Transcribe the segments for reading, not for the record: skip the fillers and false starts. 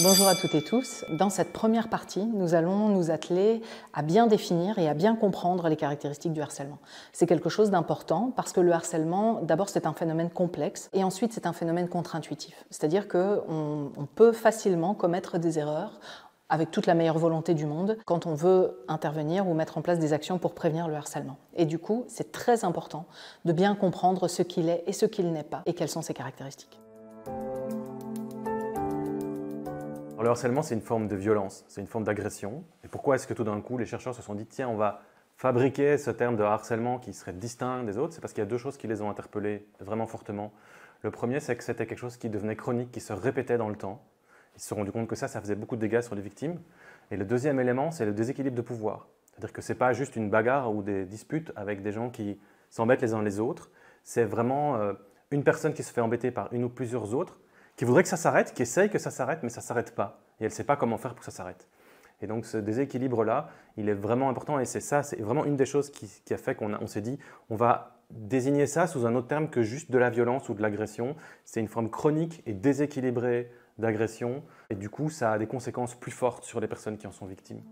Bonjour à toutes et tous. Dans cette première partie, nous allons nous atteler à bien définir et à bien comprendre les caractéristiques du harcèlement. C'est quelque chose d'important parce que le harcèlement, d'abord, c'est un phénomène complexe et ensuite, c'est un phénomène contre-intuitif. C'est-à-dire qu'on peut facilement commettre des erreurs avec toute la meilleure volonté du monde quand on veut intervenir ou mettre en place des actions pour prévenir le harcèlement. Et du coup, c'est très important de bien comprendre ce qu'il est et ce qu'il n'est pas et quelles sont ses caractéristiques. Le harcèlement, c'est une forme de violence, c'est une forme d'agression. Et pourquoi est-ce que tout d'un coup, les chercheurs se sont dit « tiens, on va fabriquer ce terme de harcèlement qui serait distinct des autres », c'est parce qu'il y a deux choses qui les ont interpellés vraiment fortement. Le premier, c'est que c'était quelque chose qui devenait chronique, qui se répétait dans le temps. Ils se sont rendus compte que ça faisait beaucoup de dégâts sur les victimes. Et le deuxième élément, c'est le déséquilibre de pouvoir. C'est-à-dire que ce n'est pas juste une bagarre ou des disputes avec des gens qui s'embêtent les uns les autres. C'est vraiment une personne qui se fait embêter par une ou plusieurs autres, qui voudrait que ça s'arrête, qui essaye que ça s'arrête, mais ça ne s'arrête pas. Et elle ne sait pas comment faire pour que ça s'arrête. Et donc ce déséquilibre-là, il est vraiment important et c'est ça, c'est vraiment une des choses qui a fait qu'on s'est dit on va désigner ça sous un autre terme que juste de la violence ou de l'agression. C'est une forme chronique et déséquilibrée d'agression et du coup ça a des conséquences plus fortes sur les personnes qui en sont victimes.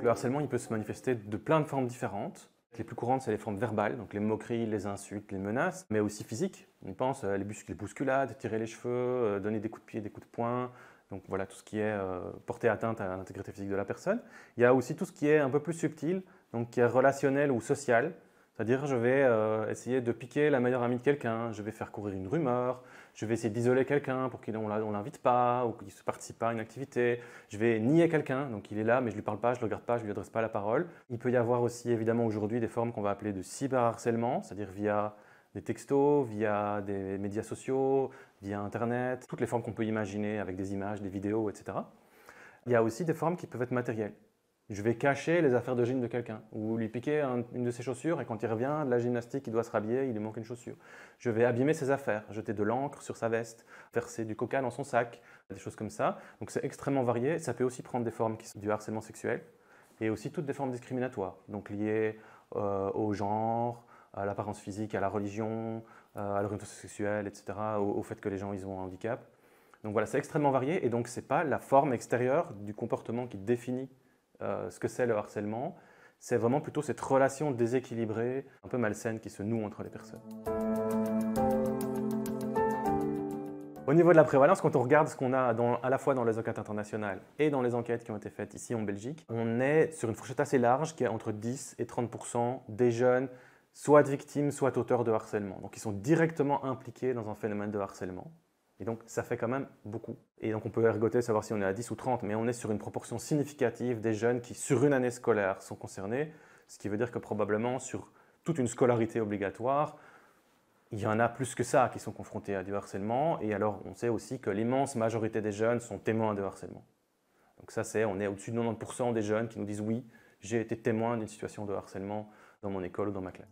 Le harcèlement, il peut se manifester de plein de formes différentes. Les plus courantes, c'est les formes verbales, donc les moqueries, les insultes, les menaces, mais aussi physiques. On pense les bousculades, tirer les cheveux, donner des coups de pied, des coups de poing, donc voilà tout ce qui est porter atteinte à l'intégrité physique de la personne. Il y a aussi tout ce qui est un peu plus subtil, donc qui est relationnel ou social. C'est-à-dire, je vais essayer de piquer la meilleure amie de quelqu'un, je vais faire courir une rumeur, je vais essayer d'isoler quelqu'un pour qu'on ne l'invite pas ou qu'il ne participe pas à une activité. Je vais nier quelqu'un, donc il est là mais je ne lui parle pas, je ne le regarde pas, je ne lui adresse pas la parole. Il peut y avoir aussi évidemment aujourd'hui des formes qu'on va appeler de cyberharcèlement, c'est-à-dire via des textos, via des médias sociaux, via Internet, toutes les formes qu'on peut imaginer avec des images, des vidéos, etc. Il y a aussi des formes qui peuvent être matérielles. Je vais cacher les affaires de gym de quelqu'un ou lui piquer une de ses chaussures et quand il revient de la gymnastique, il doit se rhabiller, il lui manque une chaussure. Je vais abîmer ses affaires, jeter de l'encre sur sa veste, verser du coca dans son sac, des choses comme ça. Donc c'est extrêmement varié. Ça peut aussi prendre des formes qui sont du harcèlement sexuel et aussi toutes des formes discriminatoires, donc liées au genre, à l'apparence physique, à la religion, à l'orientation sexuelle, etc., au fait que les gens ils ont un handicap. Donc voilà, c'est extrêmement varié et donc ce n'est pas la forme extérieure du comportement qui définit ce que c'est le harcèlement, c'est vraiment plutôt cette relation déséquilibrée, un peu malsaine qui se noue entre les personnes. Au niveau de la prévalence, quand on regarde ce qu'on a à la fois dans les enquêtes internationales et dans les enquêtes qui ont été faites ici en Belgique, on est sur une fourchette assez large qui est entre 10 et 30% des jeunes soit victimes, soit auteurs de harcèlement. Donc ils sont directement impliqués dans un phénomène de harcèlement. Et donc, ça fait quand même beaucoup. Et donc, on peut ergoter, savoir si on est à 10 ou 30, mais on est sur une proportion significative des jeunes qui, sur une année scolaire, sont concernés. Ce qui veut dire que probablement, sur toute une scolarité obligatoire, il y en a plus que ça qui sont confrontés à du harcèlement. Et alors, on sait aussi que l'immense majorité des jeunes sont témoins de harcèlement. Donc ça, on est au-dessus de 90% des jeunes qui nous disent « oui, j'ai été témoin d'une situation de harcèlement dans mon école ou dans ma classe ».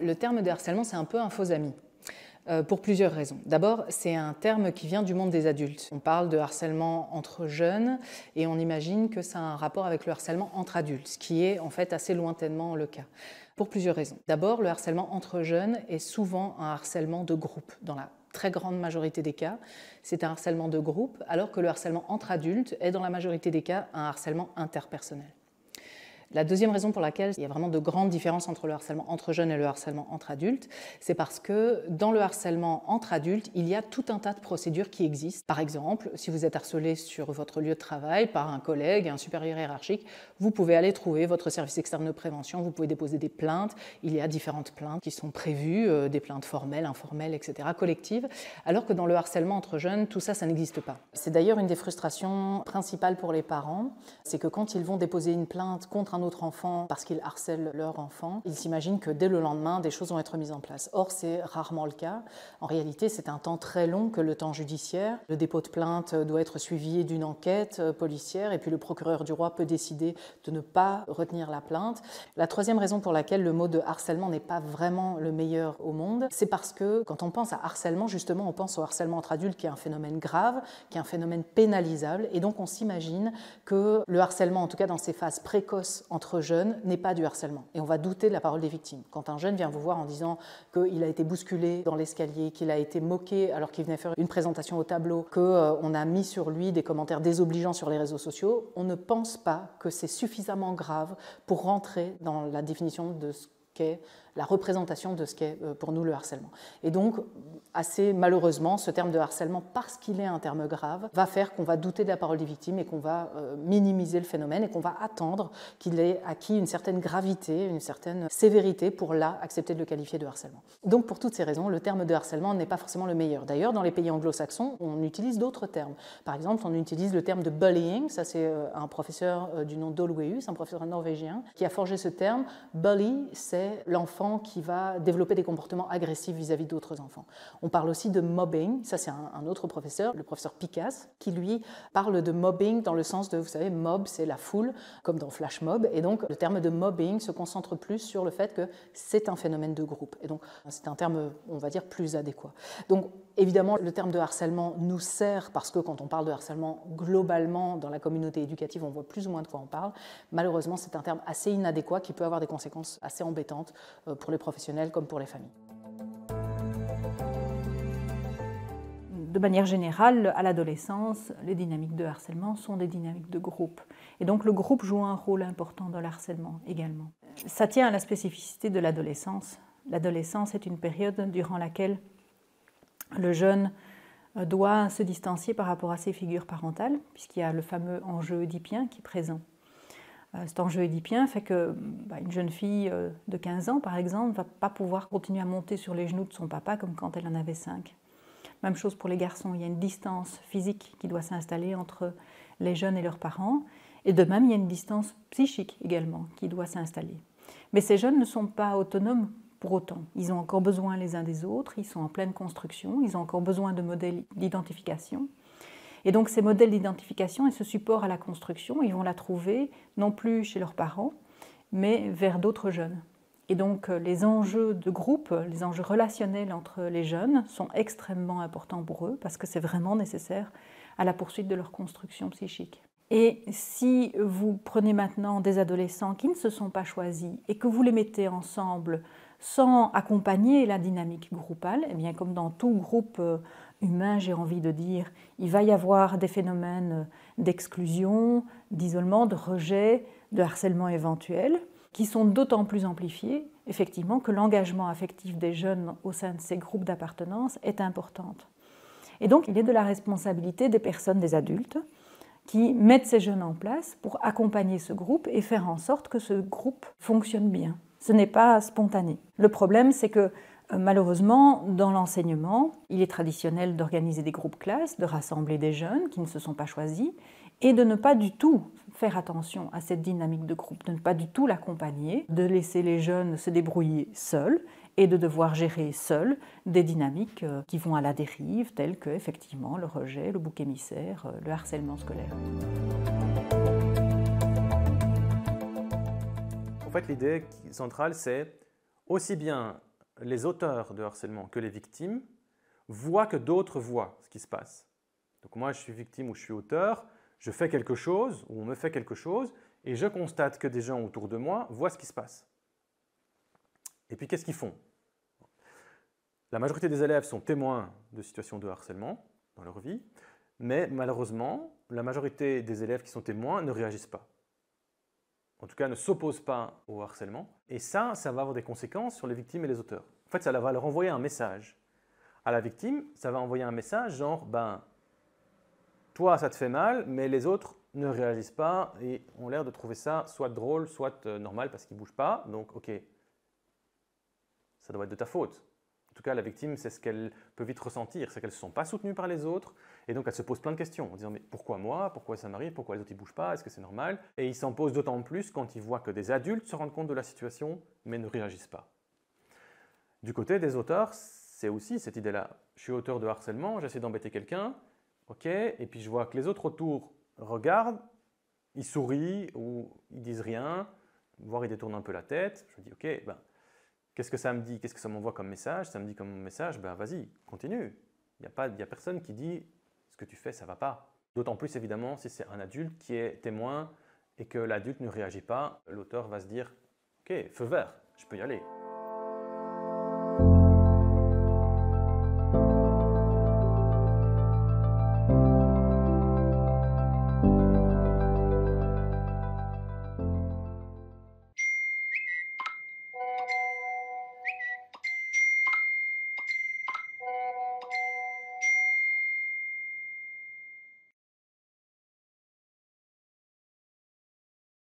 Le terme de harcèlement, c'est un peu un faux ami, pour plusieurs raisons. D'abord, c'est un terme qui vient du monde des adultes. On parle de harcèlement entre jeunes et on imagine que ça a un rapport avec le harcèlement entre adultes, ce qui est en fait assez lointainement le cas, pour plusieurs raisons. D'abord, le harcèlement entre jeunes est souvent un harcèlement de groupe. Dans la très grande majorité des cas, c'est un harcèlement de groupe, alors que le harcèlement entre adultes est dans la majorité des cas un harcèlement interpersonnel. La deuxième raison pour laquelle il y a vraiment de grandes différences entre le harcèlement entre jeunes et le harcèlement entre adultes, c'est parce que dans le harcèlement entre adultes, il y a tout un tas de procédures qui existent. Par exemple, si vous êtes harcelé sur votre lieu de travail par un collègue, un supérieur hiérarchique, vous pouvez aller trouver votre service externe de prévention, vous pouvez déposer des plaintes. Il y a différentes plaintes qui sont prévues, des plaintes formelles, informelles, etc., collectives, alors que dans le harcèlement entre jeunes, tout ça, ça n'existe pas. C'est d'ailleurs une des frustrations principales pour les parents, c'est que quand ils vont déposer une plainte contre un autre enfant parce qu'ils harcèlent leur enfant, ils s'imaginent que dès le lendemain, des choses vont être mises en place. Or, c'est rarement le cas. En réalité, c'est un temps très long que le temps judiciaire. Le dépôt de plainte doit être suivi d'une enquête policière et puis le procureur du roi peut décider de ne pas retenir la plainte. La troisième raison pour laquelle le mot de harcèlement n'est pas vraiment le meilleur au monde, c'est parce que quand on pense à harcèlement, justement, on pense au harcèlement entre adultes qui est un phénomène grave, qui est un phénomène pénalisable et donc on s'imagine que le harcèlement, en tout cas dans ses phases précoces entre jeunes n'est pas du harcèlement. Et on va douter de la parole des victimes. Quand un jeune vient vous voir en disant qu'il a été bousculé dans l'escalier, qu'il a été moqué alors qu'il venait faire une présentation au tableau, qu'on a mis sur lui des commentaires désobligeants sur les réseaux sociaux, on ne pense pas que c'est suffisamment grave pour rentrer dans la définition de ce qu'est la représentation de ce qu'est pour nous le harcèlement. Et donc, assez malheureusement, ce terme de harcèlement, parce qu'il est un terme grave, va faire qu'on va douter de la parole des victimes et qu'on va minimiser le phénomène et qu'on va attendre qu'il ait acquis une certaine gravité, une certaine sévérité pour là accepter de le qualifier de harcèlement. Donc pour toutes ces raisons, le terme de harcèlement n'est pas forcément le meilleur. D'ailleurs, dans les pays anglo-saxons, on utilise d'autres termes. Par exemple, on utilise le terme de bullying, ça c'est un professeur du nom d'Olweus, un professeur norvégien, qui a forgé ce terme. Bully, c'est l'enfant qui va développer des comportements agressifs vis-à-vis d'autres enfants. On parle aussi de mobbing, ça c'est un autre professeur, le professeur Picasse, qui lui parle de mobbing dans le sens de, vous savez, mob c'est la foule, comme dans Flash Mob, et donc le terme de mobbing se concentre plus sur le fait que c'est un phénomène de groupe, et donc c'est un terme, on va dire, plus adéquat. Donc évidemment, le terme de harcèlement nous sert parce que quand on parle de harcèlement globalement dans la communauté éducative, on voit plus ou moins de quoi on parle. Malheureusement, c'est un terme assez inadéquat qui peut avoir des conséquences assez embêtantes pour les professionnels comme pour les familles. De manière générale, à l'adolescence, les dynamiques de harcèlement sont des dynamiques de groupe. Et donc le groupe joue un rôle important dans le harcèlement également. Ça tient à la spécificité de l'adolescence. L'adolescence est une période durant laquelle le jeune doit se distancier par rapport à ses figures parentales, puisqu'il y a le fameux enjeu oedipien qui est présent. Cet enjeu oedipien fait qu'une jeune fille de 15 ans, par exemple, ne va pas pouvoir continuer à monter sur les genoux de son papa comme quand elle en avait 5. Même chose pour les garçons, il y a une distance physique qui doit s'installer entre les jeunes et leurs parents, et de même il y a une distance psychique également qui doit s'installer. Mais ces jeunes ne sont pas autonomes pour autant. Ils ont encore besoin les uns des autres, ils sont en pleine construction, ils ont encore besoin de modèles d'identification. Et donc ces modèles d'identification et ce support à la construction, ils vont la trouver non plus chez leurs parents, mais vers d'autres jeunes. Et donc les enjeux de groupe, les enjeux relationnels entre les jeunes sont extrêmement importants pour eux parce que c'est vraiment nécessaire à la poursuite de leur construction psychique. Et si vous prenez maintenant des adolescents qui ne se sont pas choisis et que vous les mettez ensemble sans accompagner la dynamique groupale, eh bien comme dans tout groupe humain, j'ai envie de dire, il va y avoir des phénomènes d'exclusion, d'isolement, de rejet, de harcèlement éventuel, qui sont d'autant plus amplifiés, effectivement, que l'engagement affectif des jeunes au sein de ces groupes d'appartenance est importante. Et donc, il est de la responsabilité des personnes, des adultes, qui mettent ces jeunes en place pour accompagner ce groupe et faire en sorte que ce groupe fonctionne bien. Ce n'est pas spontané. Le problème, c'est que malheureusement, dans l'enseignement, il est traditionnel d'organiser des groupes classes, de rassembler des jeunes qui ne se sont pas choisis et de ne pas du tout faire attention à cette dynamique de groupe, de ne pas du tout l'accompagner, de laisser les jeunes se débrouiller seuls et de devoir gérer seuls des dynamiques qui vont à la dérive, telles que effectivement le rejet, le bouc émissaire, le harcèlement scolaire. En fait, l'idée centrale, c'est aussi bien les auteurs de harcèlement que les victimes voient que d'autres voient ce qui se passe. Donc moi, je suis victime ou je suis auteur, je fais quelque chose ou on me fait quelque chose et je constate que des gens autour de moi voient ce qui se passe. Et puis, qu'est-ce qu'ils font? La majorité des élèves sont témoins de situations de harcèlement dans leur vie, mais malheureusement, la majorité des élèves qui sont témoins ne réagissent pas. En tout cas, ne s'opposent pas au harcèlement. Et ça va avoir des conséquences sur les victimes et les auteurs. En fait, ça va leur envoyer un message. À la victime, ça va envoyer un message genre, toi, ça te fait mal, mais les autres ne réagissent pas et ont l'air de trouver ça soit drôle, soit normal parce qu'ils ne bougent pas. Donc, ok, ça doit être de ta faute. En tout cas, la victime, c'est ce qu'elle peut vite ressentir, c'est qu'elle ne se sent pas soutenue par les autres, et donc elle se pose plein de questions, en disant mais pourquoi moi, pourquoi ça m'arrive, pourquoi les autres ne bougent pas, est-ce que c'est normal? Et il s'en pose d'autant plus quand il voit que des adultes se rendent compte de la situation, mais ne réagissent pas. Du côté des auteurs, c'est aussi cette idée-là. Je suis auteur de harcèlement, j'essaie d'embêter quelqu'un, ok, et puis je vois que les autres autour regardent, ils sourient ou ils disent rien, voire ils détournent un peu la tête. Je me dis ok, qu'est-ce que ça me dit? Qu'est-ce que ça m'envoie comme message? Ça me dit comme message, vas-y, continue. Il n'y a personne qui dit ce que tu fais, ça ne va pas. D'autant plus évidemment si c'est un adulte qui est témoin et que l'adulte ne réagit pas, l'auteur va se dire « Ok, feu vert, je peux y aller ».